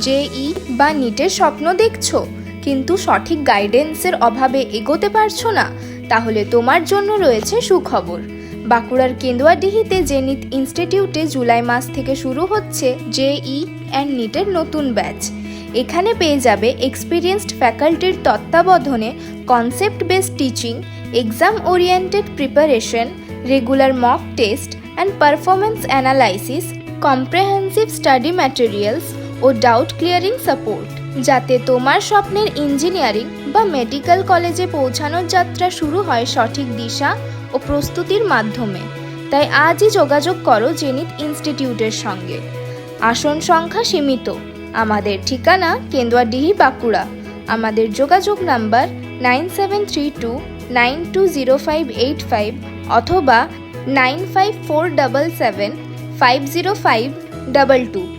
জেই বা নিটের স্বপ্ন দেখছো কিন্তু সঠিক গাইডেন্সের অভাবে এগোতে পারছো না, তাহলে তোমার জন্য রয়েছে সুখবর। বাঁকুড়ার কেন্দুয়াডিহিতে জেনিথ ইনস্টিটিউটে জুলাই মাস থেকে শুরু হচ্ছে জেই অ্যান্ড নিটের নতুন ব্যাচ। এখানে পেয়ে যাবে এক্সপিরিয়েন্সড ফ্যাকাল্টির তত্ত্বাবধানে concept based teaching, exam oriented preparation, regular mock test and performance analysis, comprehensive study materials ও ডাউট ক্লিয়ারিং সাপোর্ট, যাতে তোমার স্বপ্নের ইঞ্জিনিয়ারিং বা মেডিকেল কলেজে পৌঁছানোর যাত্রা শুরু হয় সঠিক দিশা ও প্রস্তুতির মাধ্যমে। তাই আজই যোগাযোগ করো জেনিথ ইনস্টিটিউটের সঙ্গে। আসন সংখ্যা সীমিত। আমাদের ঠিকানা কেন্দুয়াডিহি, বাঁকুড়া। আমাদের যোগাযোগ নাম্বার 9732920585 অথবা 9547750522।